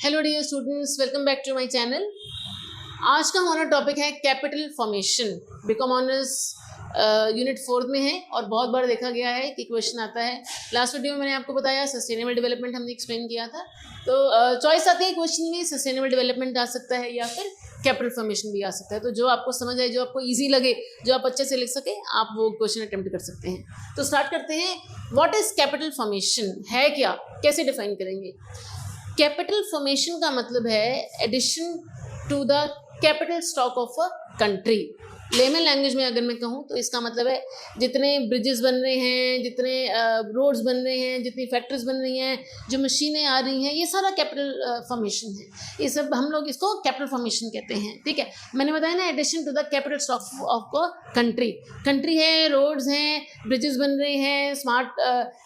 Hello dear students, welcome back to my channel. आज का हमारा टॉपिक है capital formation. BCom honours unit 4 में है और बहुत बार देखा गया है कि क्वेश्चन आता है। लास्ट वीडियो में मैंने आपको बताया सस्टेनेबल डेवलपमेंट हमने एक्सप्लेन किया था। तो चॉइस आती है क्वेश्चन में, सस्टेनेबल डेवलपमेंट आ सकता है या फिर कैपिटल फॉर्मेशन भी आ सकता है। तो जो आपको समझ आए, जो आपको ईजी लगे, जो आप अच्छे से लिख सके, आप वो क्वेश्चन अटेम्प्ट कर सकते हैं। तो स्टार्ट करते हैं। What is capital formation? है क्या, कैसे डिफाइन करेंगे? कैपिटल फॉर्मेशन का मतलब है addition to the capital stock of a country. Layman language में अगर मैं कहूँ तो इसका मतलब है जितने ब्रिजेस बन रहे हैं, जितने रोड्स बन रहे हैं, जितनी फैक्ट्रीज बन रही हैं, जो मशीनें आ रही हैं, ये सारा कैपिटल फॉर्मेशन है। ये सब हम लोग इसको कैपिटल फॉर्मेशन कहते हैं। ठीक है, मैंने बताया ना, addition to the capital stock of a country. Country है, रोड्स हैं, ब्रिजेस बन रहे हैं,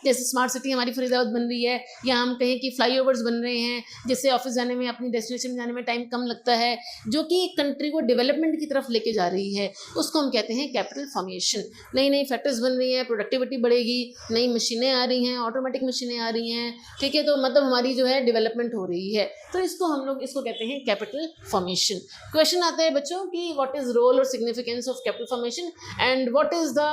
जैसे स्मार्ट सिटी हमारी फरीदाबाद बन रही है, या हम कहें कि फ्लाईओवर्स बन रहे हैं, जिससे ऑफिस जाने में, अपनी डेस्टिनेशन जाने में टाइम कम लगता है, जो कि कंट्री को डेवलपमेंट की तरफ लेके जा रही है, उसको हम कहते हैं कैपिटल फॉर्मेशन। नई नई फैक्ट्रीज बन रही हैं, प्रोडक्टिविटी बढ़ेगी, नई मशीनें आ रही हैं, ऑटोमेटिक मशीनें आ रही हैं। ठीक है, तो मतलब हमारी जो है डेवलपमेंट हो रही है, तो इसको हम लोग इसको कहते हैं कैपिटल फॉर्मेशन। क्वेश्चन आता है बच्चों कि व्हाट इज रोल और significance of capital formation and what is the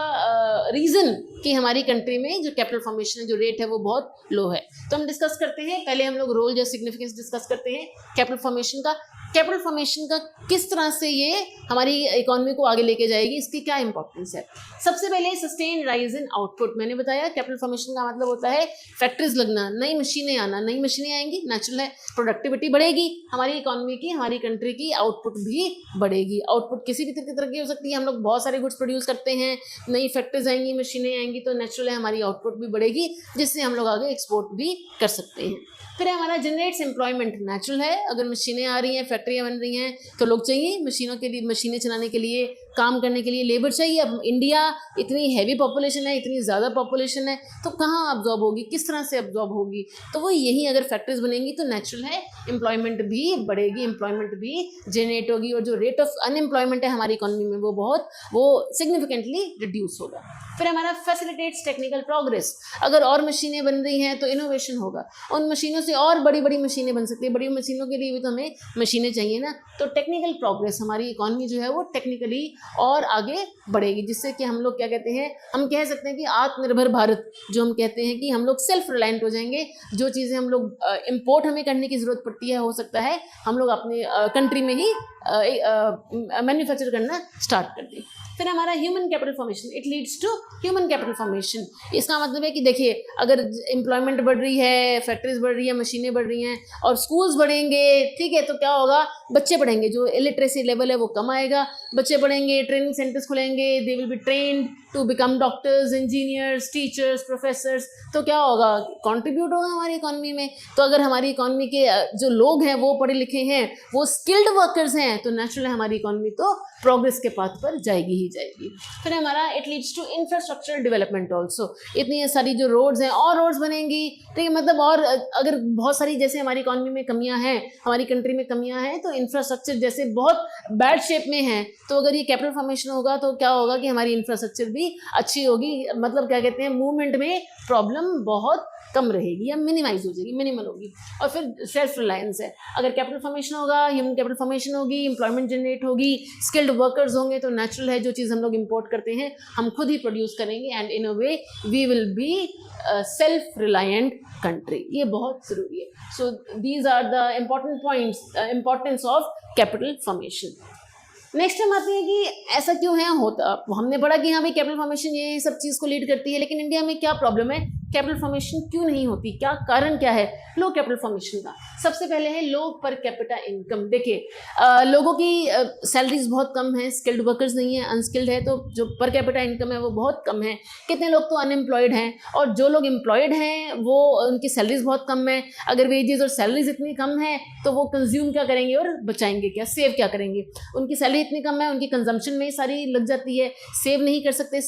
reason कि हमारी कंट्री में जो कैपिटल फॉर्मेशन जो रेट है वो बहुत लो है। तो हम डिस्कस करते हैं। पहले हम लोग रोल या सिग्निफिकेंस डिस्कस करते हैं कैपिटल फॉर्मेशन का। कैपिटल फॉर्मेशन का किस तरह से ये हमारी इकोनॉमी को आगे लेके जाएगी, इसकी क्या इंपॉर्टेंस है। सबसे पहले सस्टेन राइज इन आउटपुट। मैंने बताया कैपिटल फॉर्मेशन का मतलब होता है फैक्ट्रीज लगना, नई मशीनें आना। नई मशीनें आएंगी, नेचुरल है, प्रोडक्टिविटी बढ़ेगी, हमारी इकोनॉमी की, हमारी कंट्री की आउटपुट भी बढ़ेगी। आउटपुट किसी भी तरह की हो सकती है। हम लोग बहुत सारे गुड्स प्रोड्यूस करते हैं, नई फैक्ट्रीज आएंगी, मशीनें आएंगी, तो नेचुरल है हमारी आउटपुट भी बढ़ेगी, जिससे हम लोग आगे एक्सपोर्ट भी कर सकते हैं। फिर हमारा जनरेट्स एम्प्लॉयमेंट। नेचुरल है, अगर मशीनें आ रही हैं, फैक्ट्रियाँ बन रही हैं, तो लोग चाहिए मशीनों के लिए, मशीनें चलाने के लिए, काम करने के लिए लेबर चाहिए। अब इंडिया इतनी हैवी पॉपुलेशन है, इतनी ज़्यादा पॉपुलेशन है, तो कहाँ अब्जॉर्ब होगी, किस तरह से अब्जॉर्ब होगी? तो वो यही, अगर फैक्ट्रीज बनेंगी तो नेचुरल है एम्प्लॉयमेंट भी बढ़ेगी, एम्प्लॉयमेंट भी जनरेट होगी, और जो रेट ऑफ अनएम्प्लॉयमेंट है हमारी इकोनॉमी में वो सिग्निफिकेंटली रिड्यूस होगा। फिर हमारा फैसिलिटेट्स टेक्निकल प्रोग्रेस। अगर और मशीनें बन रही हैं तो इनोवेशन होगा, उन मशीनों से और बड़ी बड़ी मशीनें बन सकती है। बड़ी मशीनों के लिए भी तो हमें मशीनें चाहिए ना, तो टेक्निकल प्रोग्रेस, हमारी इकोनॉमी जो है वो टेक्निकली और आगे बढ़ेगी, जिससे कि हम लोग क्या कहते हैं, हम कह सकते हैं कि आत्मनिर्भर भारत, जो हम कहते हैं कि हम लोग सेल्फ रिलायंट हो जाएंगे। जो चीज़ें हम लोग इम्पोर्ट हमें करने की ज़रूरत पड़ती है, हो सकता है हम लोग अपने कंट्री में ही मैन्युफैक्चर करना स्टार्ट कर दें। फिर हमारा human capital formation, it leads to human capital formation. इसका मतलब है कि देखिए, अगर एम्प्लॉयमेंट बढ़ रही है, फैक्ट्रीज बढ़ रही है, मशीनें बढ़ रही हैं, और स्कूल्स बढ़ेंगे, ठीक है, तो क्या होगा, बच्चे बढ़ेंगे, जो इलिटरेसी लेवल है वो कम आएगा, बच्चे बढ़ेंगे, ट्रेनिंग सेंटर्स खुलेंगे, they will be trained to become doctors, engineers, teachers, professors, तो क्या होगा, कंट्रीब्यूट होगा हमारी इकोनॉमी में। तो अगर हमारी इकोनॉमी के जो लोग हैं वो पढ़े लिखे हैं, वो स्किल्ड वर्कर्स हैं, तो नेचुरल हमारी इकोनॉमी तो प्रोग्रेस के पाथ पर जाएगी ही जाएगी। फिर हमारा it leads to infrastructural development also. इतनी सारी जो रोड्स हैं, और रोड्स बनेंगी, ठीक है, मतलब और अगर बहुत सारी, जैसे हमारी इकोनॉमी में कमियां हैं, हमारी कंट्री में कमियां हैं, तो इंफ्रास्ट्रक्चर जैसे बहुत बैड शेप में है, तो अगर ये कैपिटल फॉर्मेशन होगा तो क्या होगा कि हमारी इंफ्रास्ट्रक्चर भी अच्छी होगी, मतलब क्या कहते हैं, मूवमेंट में प्रॉब्लम बहुत कम रहेगी या मिनिमाइज हो जाएगी, मिनिमल होगी। और फिर सेल्फ रिलायंस है, अगर कैपिटल फॉर्मेशन होगा, ह्यूमन कैपिटल फॉर्मेशन होगी, एम्प्लॉयमेंट जनरेट होगी, स्किल्ड वर्कर्स होंगे, तो नेचुरल है जो चीज़ हम लोग इंपोर्ट करते हैं हम खुद ही प्रोड्यूस करेंगे, and in a way we will be self reliant country. ये बहुत ज़रूरी है। So these are the important points, importance of capital formation. Next हम आते हैं कि ऐसा क्यों है होता। हमने पढ़ा कि हाँ भाई कैपिटल फॉर्मेशन ये सब चीज़ को लीड करती है, लेकिन इंडिया में क्या प्रॉब्लम है, कैपिटल फॉर्मेशन क्यों नहीं होती, क्या कारण क्या है लो कैपिटल फॉर्मेशन का? सबसे पहले है लो पर कैपिटा इनकम। देखिए, लोगों की सैलरीज बहुत कम है, स्किल्ड वर्कर्स नहीं है, अनस्किल्ड है, तो जो पर कैपिटा इनकम है वो बहुत कम है। कितने लोग तो अनएम्प्लॉयड हैं, और जो लोग एम्प्लॉयड हैं वो उनकी सैलरीज बहुत कम है। अगर वेजेस और सैलरीज इतनी कम है तो वो कंज्यूम क्या करेंगे और बचाएंगे क्या, सेव क्या करेंगे? उनकी सैलरी इतनी कम है, उनकी कंजम्पशन में ही सारी लग जाती है, सेव नहीं कर सकते,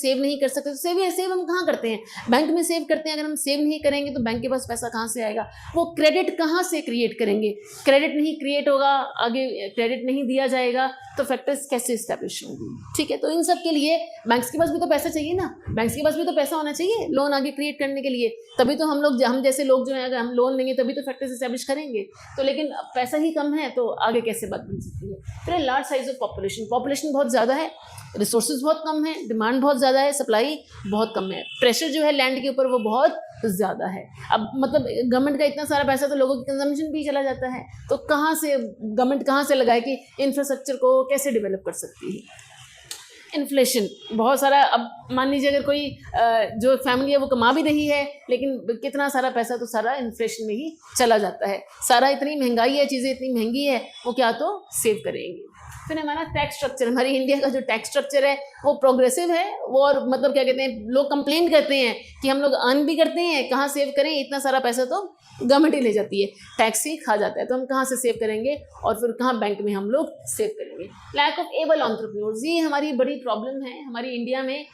तो सेव हम कहाँ करते हैं, बैंक में सेव करते हैं। अगर हम सेव नहीं करेंगे तो बैंक के पास पैसा कहाँ से आएगा, वो क्रेडिट कहाँ से क्रिएट करेंगे, क्रेडिट नहीं क्रिएट होगा, आगे क्रेडिट नहीं दिया जाएगा तो फैक्टर्स कैसे इस्टेब्लिश होंगी। ठीक है, तो इन सब के लिए बैंक्स के पास भी तो पैसा चाहिए ना, बैंक्स के पास भी तो पैसा होना चाहिए लोन आगे क्रिएट करने के लिए, तभी तो हम जैसे लोग जो है अगर हम लोन लेंगे तभी तो फैक्टर्स इस्टेब्लिश करेंगे। तो लेकिन पैसा ही कम है तो आगे कैसे बात बन सकती है। फिर लार्ज साइज ऑफ पॉपुलेशन बहुत ज़्यादा है, रिसोर्सेज बहुत कम है, डिमांड बहुत ज़्यादा है, सप्लाई बहुत कम है, प्रेशर जो है लैंड के ऊपर वो बहुत ज़्यादा है। अब मतलब गवर्नमेंट का इतना सारा पैसा तो लोगों की कंजम्पशन भी चला जाता है, तो कहाँ से गवर्नमेंट कहाँ से लगाए कि इंफ्रास्ट्रक्चर को कैसे डेवलप कर सकती है। इन्फ्लेशन बहुत सारा, अब मान लीजिए अगर कोई जो फैमिली है वो कमा भी रही है लेकिन कितना सारा पैसा तो सारा इन्फ्लेशन में ही चला जाता है। सारा इतनी महंगाई है, चीज़ें इतनी महंगी है, वो क्या तो सेव करेंगे। फिर हमारा टैक्स स्ट्रक्चर, हमारी इंडिया का जो टैक्स स्ट्रक्चर है वो प्रोग्रेसिव है, वो और मतलब क्या कहते हैं, लोग कंप्लेंट करते हैं कि हम लोग अर्न भी करते हैं, कहाँ सेव करें, इतना सारा पैसा तो गवर्नमेंट ही ले जाती है, टैक्स ही खा जाता है, तो हम कहाँ से सेव करेंगे और फिर कहाँ बैंक में हम लोग सेव करेंगे। लैक ऑफ एबल एंटरप्रेन्योर्स, ये हमारी बड़ी प्रॉब्लम है हमारी इंडिया में।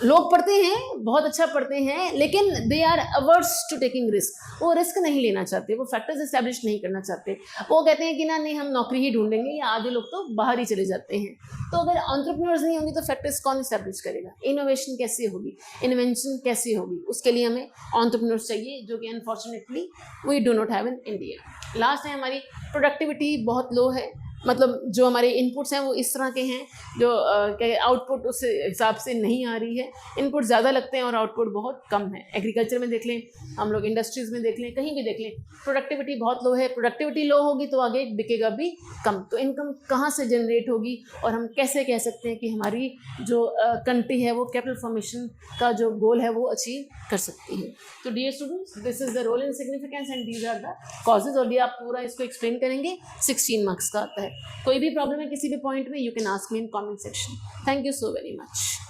लोग पढ़ते हैं, बहुत अच्छा पढ़ते हैं, लेकिन they are averse to taking risk, वो रिस्क नहीं लेना चाहते, वो फैक्टर्स इस्टेब्लिश नहीं करना चाहते, वो कहते हैं कि ना नहीं हम नौकरी ही ढूंढेंगे, या आधे लोग तो बाहर ही चले जाते हैं। तो अगर एंटरप्रेन्योर्स नहीं होंगे तो फैक्टर्स कौन इस्टेब्लिश करेगा, इनोवेशन कैसे होगी, इन्वेंशन कैसे होगी, उसके लिए हमें एंटरप्रेन्योर्स चाहिए, जो कि unfortunately we do not have in India. Last है हमारी प्रोडक्टिविटी बहुत लो है, मतलब जो हमारे इनपुट्स हैं वो इस तरह के हैं जो आउटपुट उस हिसाब से नहीं आ रही है, इनपुट ज़्यादा लगते हैं और आउटपुट बहुत कम है। एग्रीकल्चर में देख लें, हम लोग इंडस्ट्रीज़ में देख लें, कहीं भी देख लें, प्रोडक्टिविटी बहुत लो है। प्रोडक्टिविटी लो होगी तो आगे बिकेगा भी कम, तो इनकम कहाँ से जनरेट होगी और हम कैसे कह सकते हैं कि हमारी जो कंट्री है वो कैपिटल फॉर्मेशन का जो गोल है वो अचीव कर सकती है। तो dear students, this is the role in significance and these are the causes, और ये आप पूरा इसको एक्सप्लेन करेंगे, 16 मार्क्स का आता है। कोई भी प्रॉब्लम है किसी भी पॉइंट में, you can ask me in comment section. Thank you so very much.